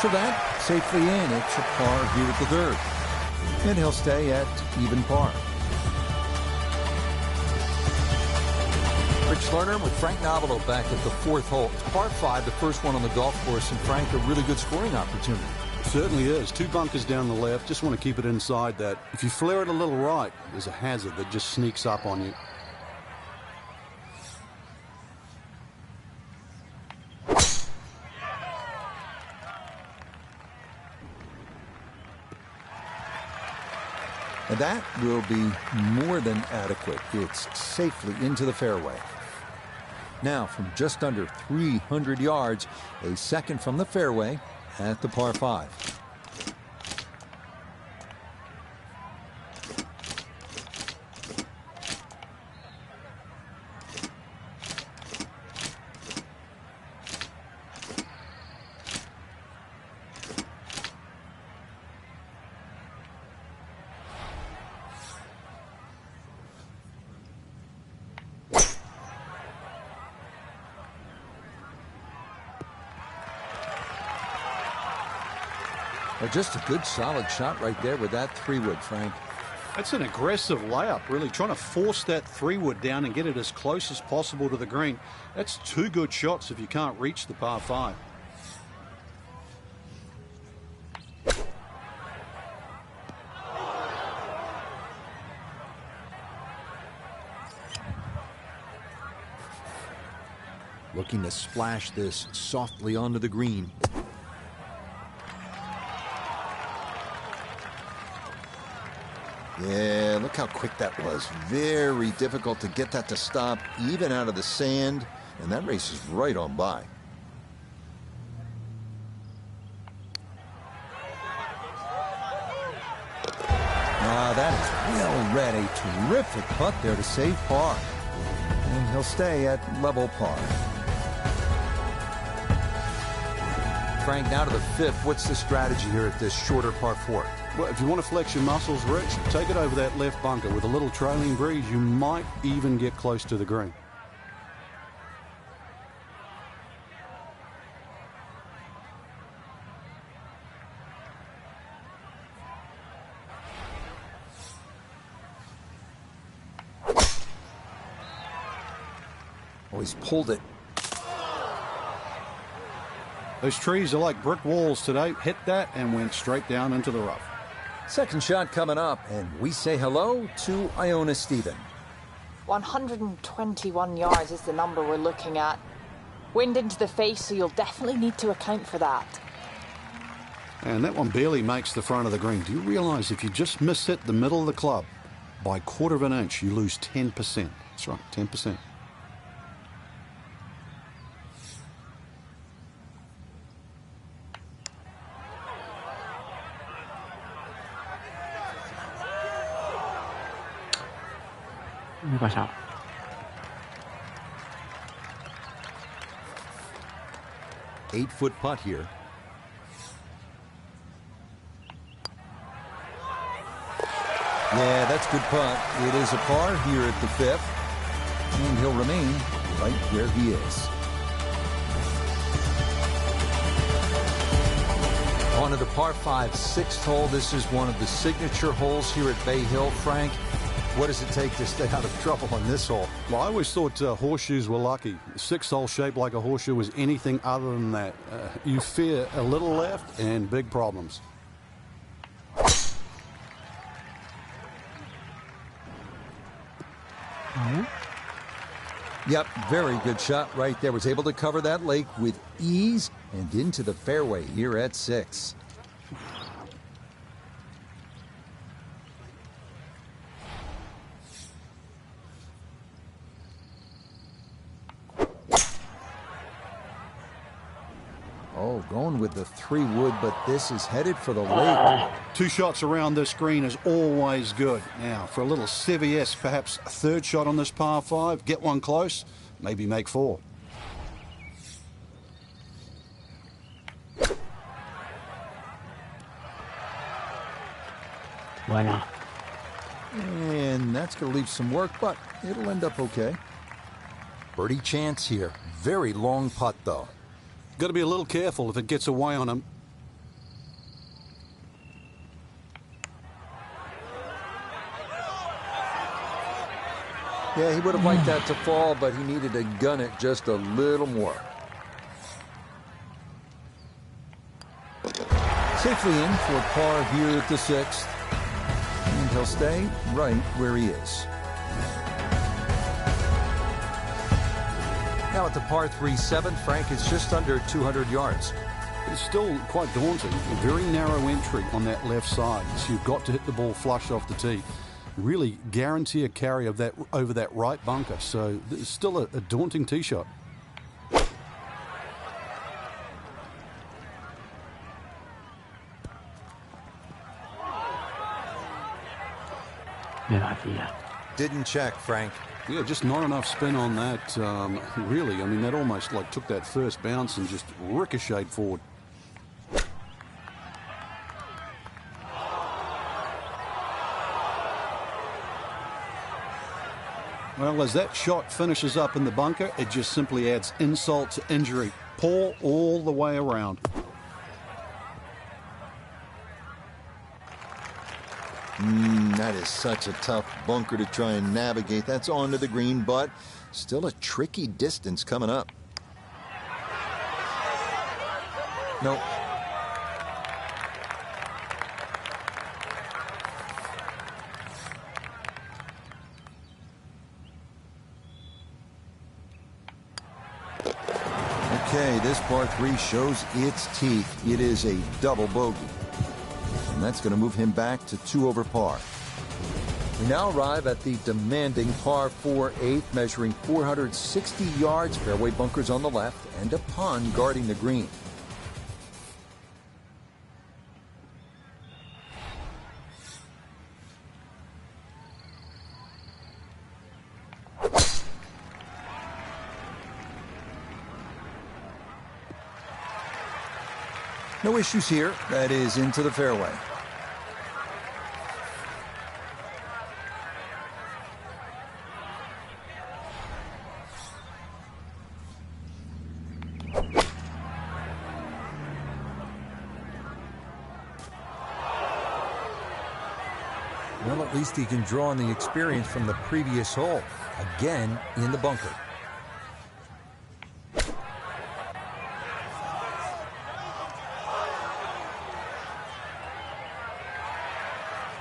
So that safely in. It's a par here at the third. And he'll stay at even par. Rich Lerner with Frank Nobilo back at the fourth hole. It's par 5, the first one on the golf course, and Frank, a really good scoring opportunity. Certainly is. 2 bunkers down the left. Just want to keep it inside that. If you flare it a little right, there's a hazard that just sneaks up on you. And that will be more than adequate. It's safely into the fairway. Now, from just under 300 yards, a second from the fairway at the par 5. Just a good solid shot right there with that 3-wood, Frank. That's an aggressive layup, really trying to force that 3-wood down and get it as close as possible to the green. That's 2 good shots if you can't reach the par 5. Looking to splash this softly onto the green. Yeah, look how quick that was. Very difficult to get that to stop, even out of the sand, and that race is right on by. That is well read. A terrific putt there to save par. And he'll stay at level par. Frank, now to the 5th. What's the strategy here at this shorter par 4? Well, if you want to flex your muscles, Rich, take it over that left bunker. With a little trailing breeze, you might even get close to the green. Oh, he's pulled it. Those trees are like brick walls today. Hit that and went straight down into the rough. Second shot coming up, and we say hello to Iona Stephen. 121 yards is the number we're looking at. Wind into the face, so you'll definitely need to account for that. And that one barely makes the front of the green. Do you realize if you just miss hit the middle of the club by 1/4 of an inch, you lose 10%? That's right, 10%. Me he pasado. Eight-foot putt here. Yeah, that's a good putt. It is a par here at the 5th, and he'll remain right where he is. On to the par 5 6th hole. This is one of the signature holes here at Bay Hill. Frank, what does it take to stay out of trouble on this hole? Well, I always thought horseshoes were lucky. The 6th hole shaped like a horseshoe was anything other than that. You fear a little left and big problems. Yep, very good shot right there. Was able to cover that lake with ease and into the fairway here at 6. Oh, going with the 3-wood, but this is headed for the lake. 2 shots around this green is always good. Now, for a little CVS, perhaps a 3rd shot on this par 5. Get one close, maybe make 4. Buenas. And that's going to leave some work, but it'll end up okay. Birdie chance here. Very long putt, though. Got to be a little careful if it gets away on him. Yeah, he would have liked that to fall, but he needed to gun it just a little more. Safely in for par here at the 6th. And he'll stay right where he is. Now at the par 3 7th, Frank, it's just under 200 yards. It's still quite daunting. A very narrow entry on that left side. So you've got to hit the ball flush off the tee. Really guarantee a carry of that over that right bunker. So it's still a daunting tee shot. Me vacía. Didn't check, Frank. Yeah, just not enough spin on that. Really, I mean, that almost like took that first bounce and just ricocheted forward. Well, as that shot finishes up in the bunker, it just simply adds insult to injury. Poor all the way around. That is such a tough bunker to try and navigate. That's onto the green, but still a tricky distance coming up. Nope. Okay, this par 3 shows its teeth. It is a double bogey. And that's going to move him back to 2 over par. We now arrive at the demanding par 4 8th, measuring 460 yards, fairway bunkers on the left, and a pond guarding the green. No issues here. That is into the fairway. Well, at least he can draw on the experience from the previous hole. Again, in the bunker.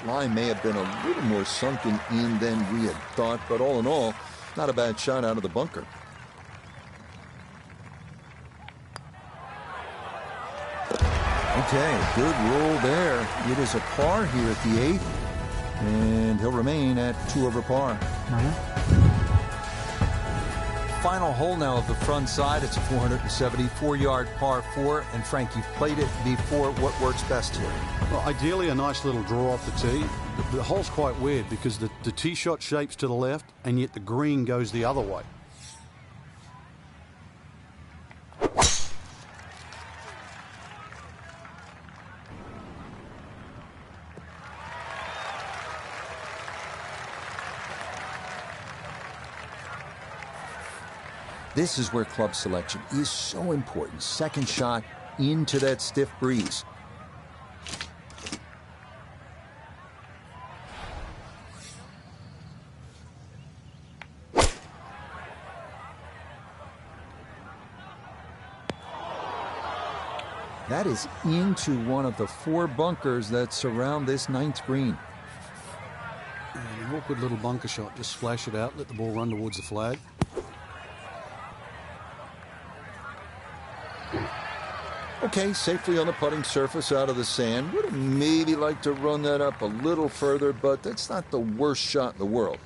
Line may have been a little more sunken in than we had thought, but all in all, not a bad shot out of the bunker. Okay, good roll there. It is a par here at the 8th, and he'll remain at 2 over par. Final hole now of the front side. It's a 474-yard par 4. And Frank, you've played it before. What works best here? Well, ideally, a nice little draw off the tee. The hole's quite weird because the tee shot shapes to the left, and yet the green goes the other way. This is where club selection is so important. Second shot into that stiff breeze. That is into one of the 4 bunkers that surround this 9th green. And an awkward little bunker shot. Just splash it out, let the ball run towards the flag. Okay, safely on the putting surface out of the sand. Would have maybe liked to run that up a little further, but that's not the worst shot in the world.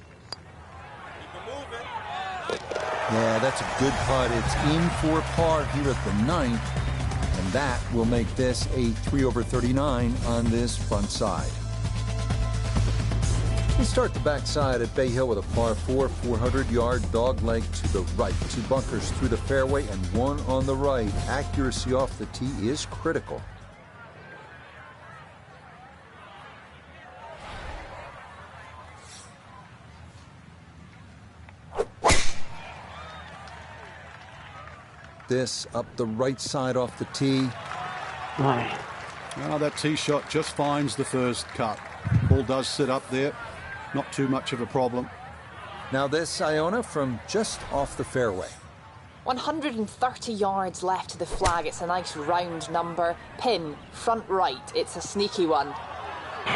Yeah, that's a good putt. It's in for par here at the 9th, and that will make this a 3/39 on this front side. We start the backside at Bay Hill with a par 4, 400-yard dog leg to the right. 2 bunkers through the fairway and 1 on the right. Accuracy off the tee is critical. This up the right side off the tee. Why? Now that tee shot just finds the first cut. Ball does sit up there. Not too much of a problem. Now this, Iona, from just off the fairway. 130 yards left to the flag. It's a nice round number. Pin, front right. It's a sneaky one.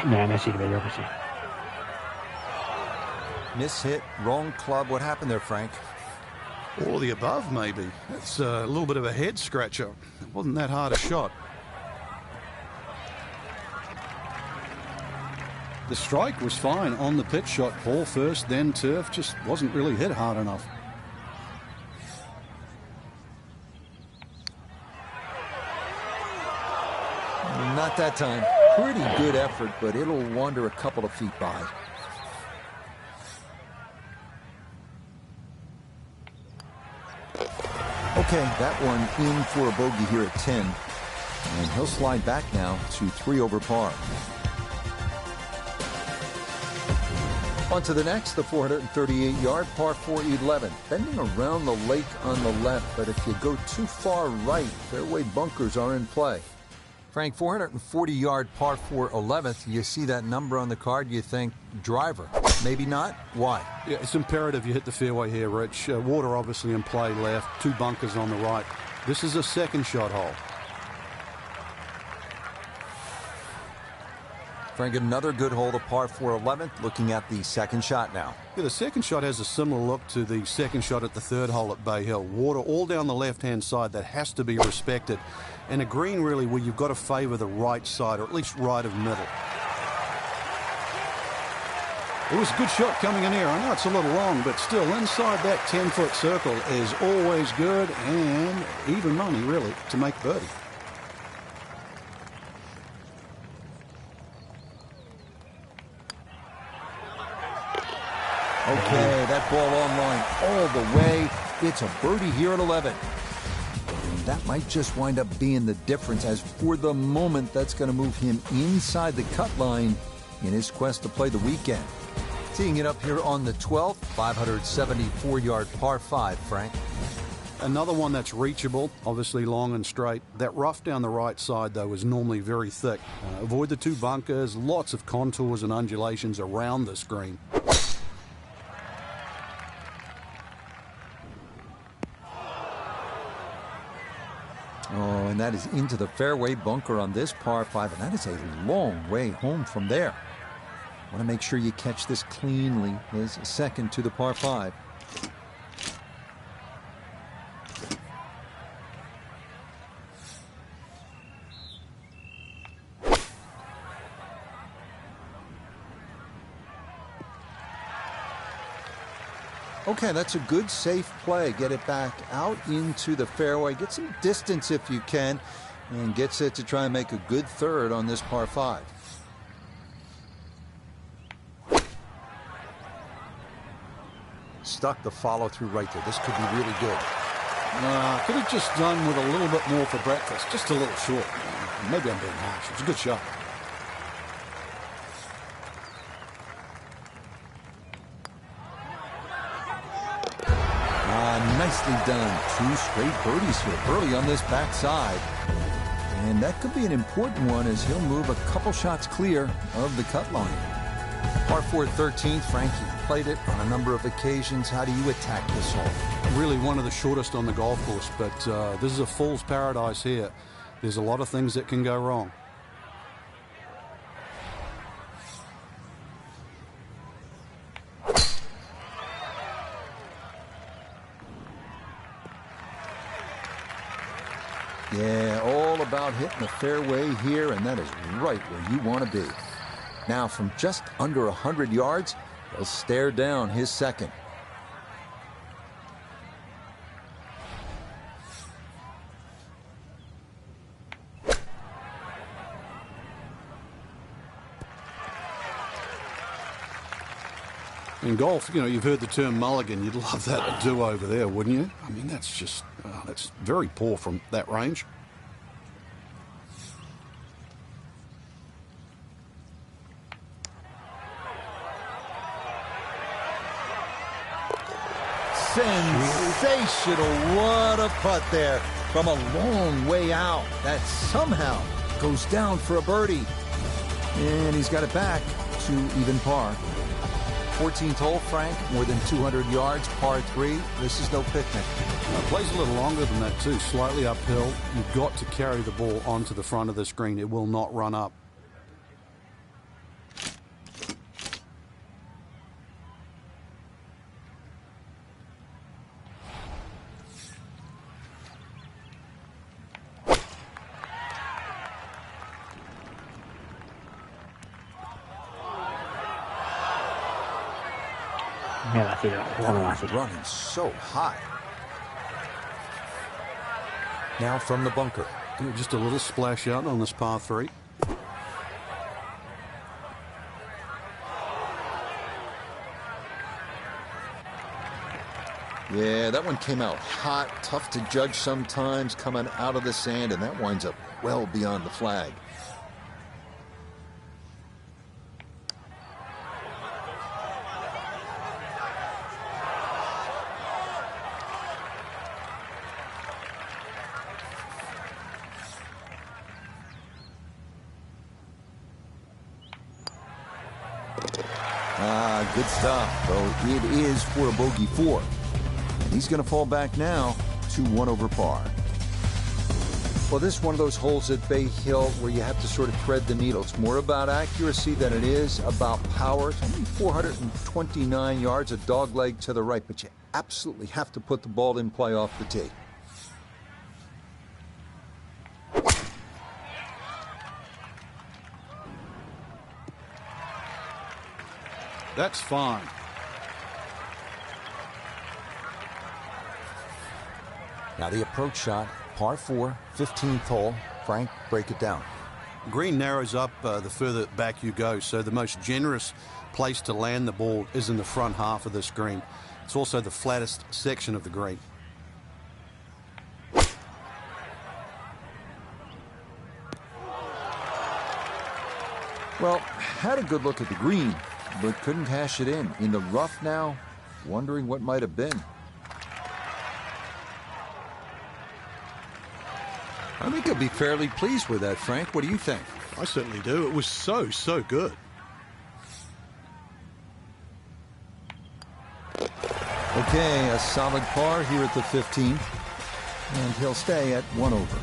No sirve, yo que sí. Mishit, wrong club. What happened there, Frank? All the above, maybe. It's a little bit of a head scratcher. It wasn't that hard a shot. The strike was fine on the pitch shot. Ball first, then turf. Just wasn't really hit hard enough. Not that time. Pretty good effort, but it'll wander a couple of feet by. Okay, that one in for a bogey here at 10. And he'll slide back now to 3 over par. On to the next, the 438-yard par 4 11. Bending around the lake on the left, but if you go too far right, fairway bunkers are in play. Frank, 440-yard par 4 11th. You see that number on the card, you think driver. Maybe not. Why? Yeah, it's imperative you hit the fairway here, Rich. Water obviously in play left. 2 bunkers on the right. This is a second shot hole. Frank, another good hole, the par 4 11th. Looking at the second shot now. Yeah, the second shot has a similar look to the second shot at the 3rd hole at Bay Hill. Water all down the left-hand side. That has to be respected. And a green, really, where you've got to favour the right side, or at least right of middle. It was a good shot coming in here. I know it's a little long, but still, inside that 10-foot circle is always good, and even money, really, to make birdie. Okay, that ball online all the way. It's a birdie here at 11. And that might just wind up being the difference, as for the moment, that's going to move him inside the cut line in his quest to play the weekend. Teeing it up here on the 12th, 574-yard par 5, Frank. Another one that's reachable, obviously long and straight. That rough down the right side, though, is normally very thick. Avoid the 2 bunkers, lots of contours and undulations around this green. Oh, and that is into the fairway bunker on this par 5, and that is a long way home from there. Want to make sure you catch this cleanly. His second to the par 5. Okay, that's a good, safe play. Get it back out into the fairway. Get some distance if you can, and gets it to try and make a good third on this par 5. Stuck the follow-through right there. This could be really good. Could have just done with a little bit more for breakfast. Just a little short. Maybe I'm being harsh. It's a good shot. Nicely done. 2 straight birdies here early on this backside. And that could be an important one, as he'll move a couple shots clear of the cut line. Par 4 13th, Frank, you played it on a number of occasions. How do you attack this hole? Really one of the shortest on the golf course, but this is a fool's paradise here. There's a lot of things that can go wrong. Yeah, all about hitting the fairway here, and that is right where you want to be. Now, from just under 100 yards, he'll stare down his second. In golf, you know, you've heard the term mulligan. You'd love that to do over there, wouldn't you? I mean, that's just, that's very poor from that range. Sensational. What a putt there from a long way out. That somehow goes down for a birdie. And he's got it back to even par. 14th hole, Frank, more than 200 yards, par 3. This is no picnic. Plays a little longer than that too, slightly uphill. You've got to carry the ball onto the front of the screen. It will not run up. Me vacilo, ¿cómo me vacilo? Running so high. Now from the bunker. Yeah, just a little splash out on this par 3. Yeah, that one came out hot, tough to judge sometimes, coming out of the sand, and that winds up well beyond the flag. Good stop, though it is for a bogey 4. And he's going to fall back now to 1 over par. Well, this is one of those holes at Bay Hill where you have to sort of thread the needle. It's more about accuracy than it is about power. It's only 429 yards, a dog leg to the right, but you absolutely have to put the ball in play off the tee. That's fine. Now the approach shot, par 4, 15th hole. Frank, break it down. Green narrows up the further back you go, so the most generous place to land the ball is in the front half of this green. It's also the flattest section of the green. Well, had a good look at the green, but couldn't cash it in. In the rough now, wondering what might have been. I think he'll be fairly pleased with that, Frank. What do you think? I certainly do. It was so good. Okay, a solid par here at the 15th, and he'll stay at 1 over.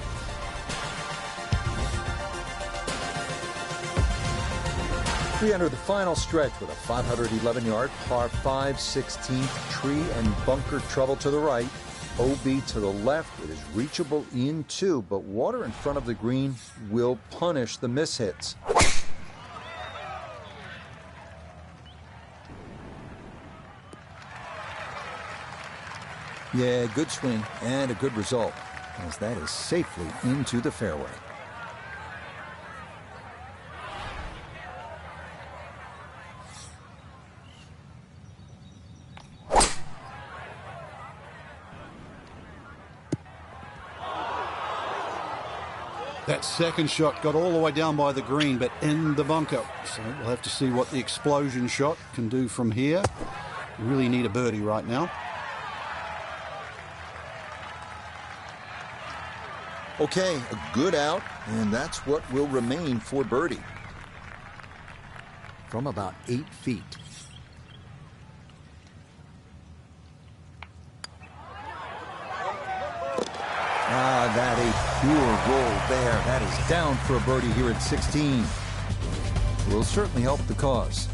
We enter the final stretch with a 511-yard par 5, 16th, tree and bunker trouble to the right. OB to the left. It is reachable in 2, but water in front of the green will punish the mishits. Yeah, good swing and a good result, as that is safely into the fairway. That second shot got all the way down by the green, but in the bunker. So we'll have to see what the explosion shot can do from here. We really need a birdie right now. Okay, a good out, and that's what will remain for birdie. From about 8 feet. that a pure roll there. That is down for a birdie here at 16. Will certainly help the cause.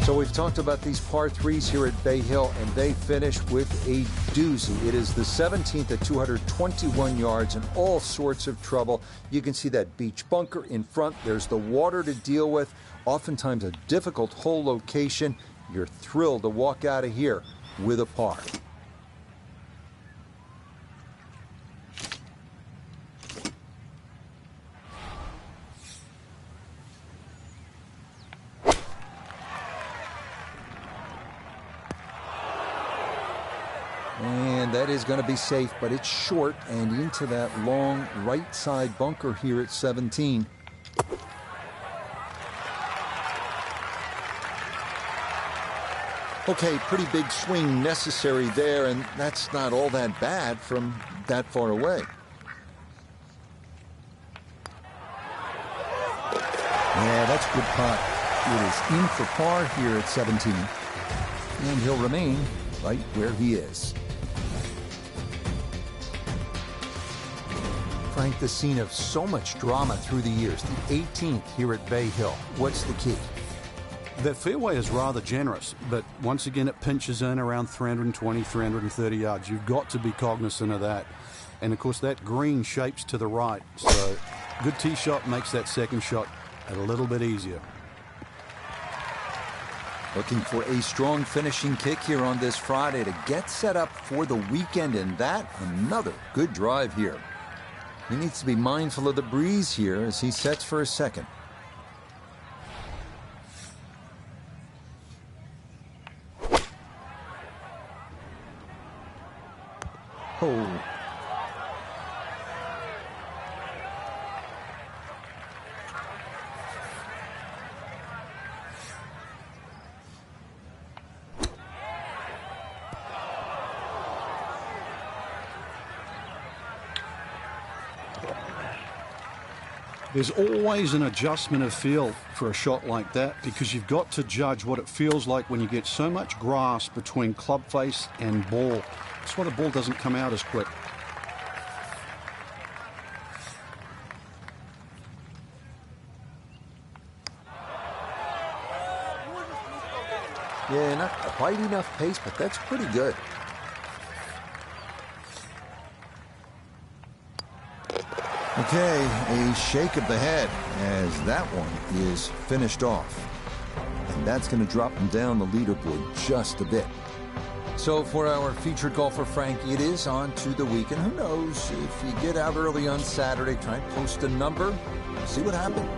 So we've talked about these par threes here at Bay Hill, and they finish with a doozy. It is the 17th at 221 yards and all sorts of trouble. You can see that beach bunker in front. There's the water to deal with. Oftentimes a difficult hole location. You're thrilled to walk out of here with a par. And that is going to be safe, but it's short and into that long right side bunker here at 17. Okay, pretty big swing necessary there, and that's not all that bad from that far away. Yeah, that's a good putt. It is in for par here at 17. And he'll remain right where he is. Frank, the scene of so much drama through the years, the 18th here at Bay Hill. What's the key? That fairway is rather generous, but once again it pinches in around 320, 330 yards. You've got to be cognizant of that. And of course that green shapes to the right, so good tee shot makes that second shot a little bit easier. Looking for a strong finishing kick here on this Friday to get set up for the weekend, and that another good drive here. He needs to be mindful of the breeze here as he sets for a second. Oh. There's always an adjustment of feel for a shot like that because you've got to judge what it feels like when you get so much grass between club face and ball. That's why the ball doesn't come out as quick. Yeah, not quite enough pace, but that's pretty good. Okay, a shake of the head as that one is finished off. And that's going to drop him down the leaderboard just a bit. So for our featured golfer, Frank, it is on to the weekend. Who knows, if you get out early on Saturday, try and post a number, see what happens.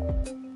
it.